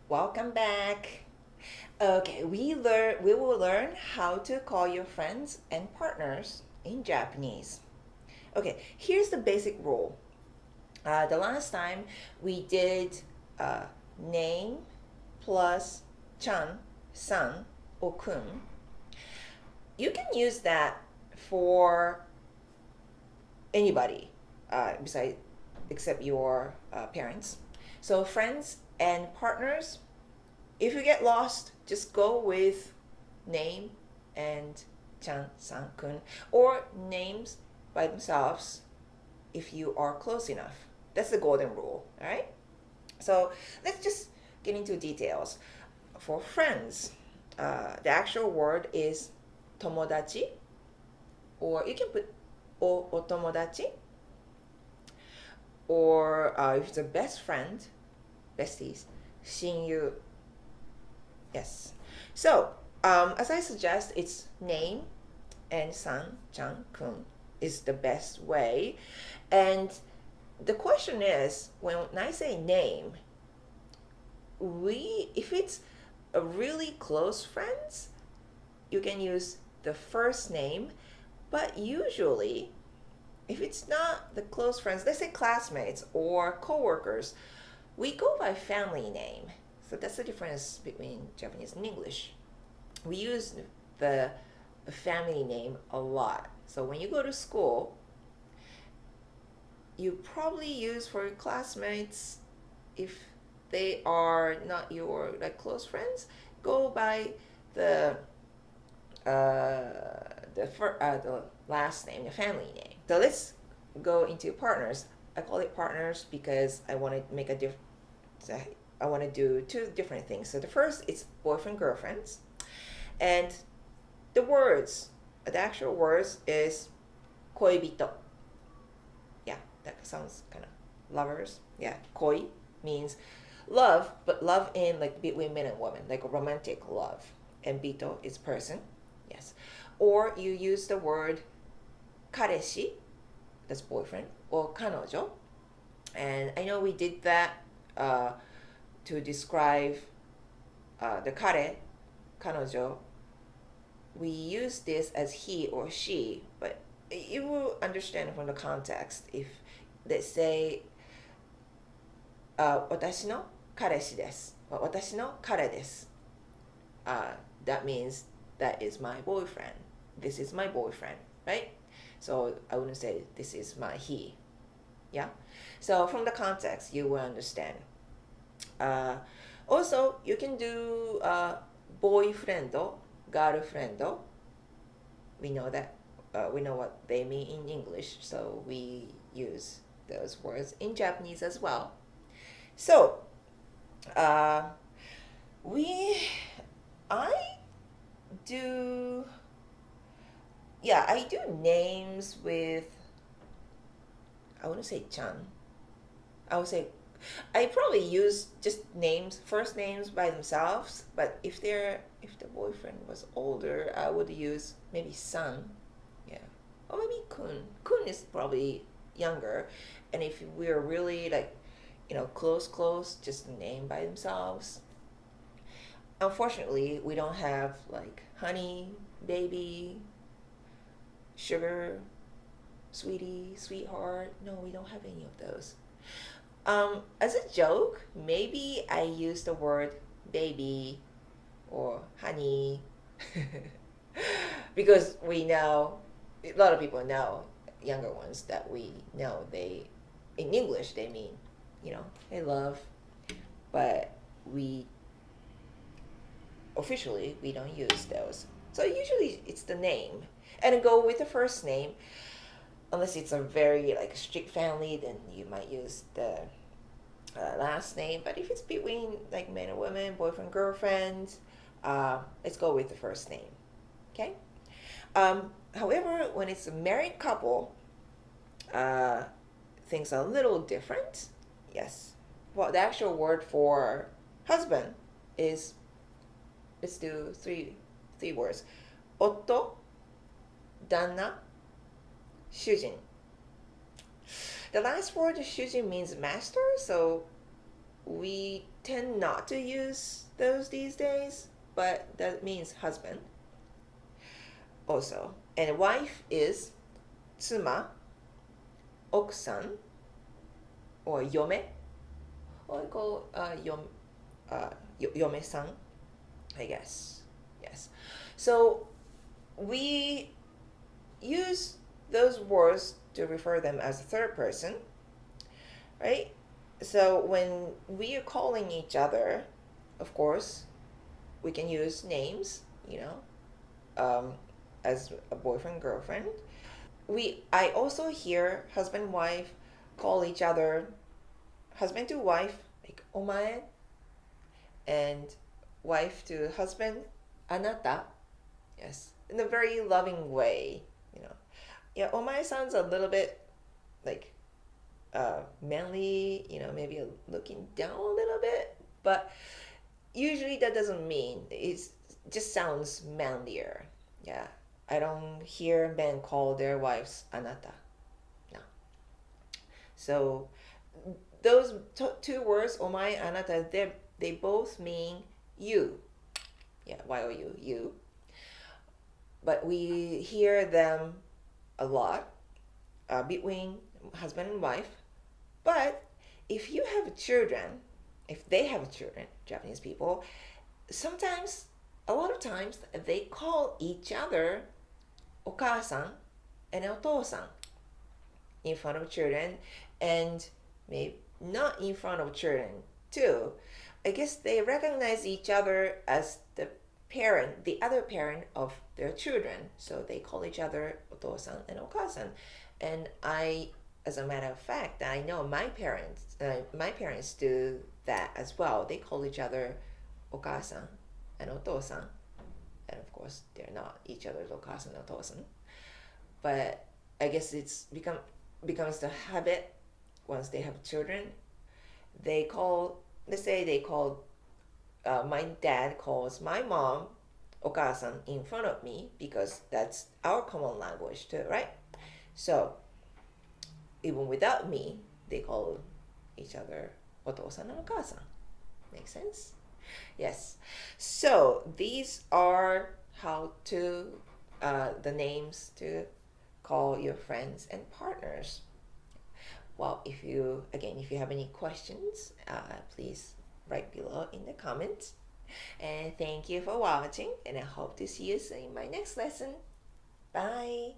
Welcome back. Okay, we will learn how to call your friends and partners in Japanese. Okay, here's the basic rule. The last time we did uh, name plus chan, san, or kun. You can use that for anybody besides except your parents. So friends and partners, if you get lost, just go with name and chan, san, kun, or names by themselves if you are close enough. That's the golden rule, all right? So let's just get into details. For friends, the actual word is tomodachi, or you can put o otomodachi, or if it's a best friend, besties, shinyu. Yes. So, as I suggest, it's name and san, chan, kun is the best way. And the question is, when I say name, if it's a really close friends, you can use the first name. But usually, if it's not the close friends, let's say classmates or coworkers, we go by family name. So that's the difference between Japanese and English. We use the family name a lot. So when you go to school, you probably use for your classmates, if they are not your like close friends, go by the the last name, the family name. So let's go into partners. I call it partners because I want to make a difference. I want to do two different things. So the first is boyfriend girlfriends, and the actual words is koibito. Yeah, that sounds kind of lovers. Yeah, koi means love, but love in like between men and women, like a romantic love. And bito is person. Yes. Or you use the word kareshi, that's boyfriend, or kanojo. And I know we did that uh, to describe the kare, kanojo. We use this as he or she, but you will understand from the context if they say 私の彼氏です。私の彼です。That means that is my boyfriend. This is my boyfriend, right? So I wouldn't say this is my he. Yeah? So from the context, you will understand. Uh, Also, you can do boyfriend, girlfriend. We know that. We know what they mean in English, so we use those words in Japanese as well. So, uh, we, I do, yeah, I do names with, I wouldn't say chan. I would say, I probably use just names, first names by themselves, but if the boyfriend was older, I would use maybe san, yeah, or maybe kun. Kun is probably younger, and if we're really like, close, just name by themselves. Unfortunately, we don't have like honey, baby, sugar, sweetie, sweetheart. No, we don't have any of those. As a joke, maybe I use the word baby or honey because we know, a lot of people know, younger ones, that we know they, in English, they mean, they love, but we officially we don't use those. So usually it's the name, and go with the first name. Unless it's a very like strict family, then you might use the last name. But if it's between like men and women, boyfriend, girlfriend, let's go with the first name. Okay. However, when it's a married couple, uh, things are a little different. Yes. Well, the actual word for husband is, let's do three words. Otto, Dana, Shujin. The last word, Shujin, means master, so we tend not to use those these days, but that means husband also. And wife is 妻, 奥さん, or 嫁, or call 嫁さん, I guess. Yes. So we use those words to refer them as a third person, right? So when we are calling each other, of course, we can use names, as a boyfriend, girlfriend. I also hear husband, wife call each other husband to wife, like omae, and wife to husband, anata. Yes, in a very loving way, Yeah, omae sounds a little bit like manly, maybe looking down a little bit, but usually that doesn't mean it just sounds manlier. Yeah, I don't hear men call their wives anata. No. So those two words, omae, anata, they both mean you. Yeah, you, you. But we hear them a lot between husband and wife. But if you have children, if they have children, Japanese people, sometimes, a lot of times, they call each other お母さん and お父さん in front of children, and maybe not in front of children too. I guess they recognize each other as the parent, the other parent of their children. So they call each other お父さん and お母さん. And as a matter of fact, I know my parents do that as well. They call each other お母さん and お父さん. And of course, they're not each other's お母さん and お父さん. But I guess becomes the habit once they have children. Let's say my dad calls my mom お母さん in front of me, because that's our common language too, right? So even without me, they call each other お父さん and お母さん. Make sense? Yes. So these are the names to call your friends and partners. Well, if you have any questions, please write below in the comments. And thank you for watching, and I hope to see you soon in my next lesson. Bye.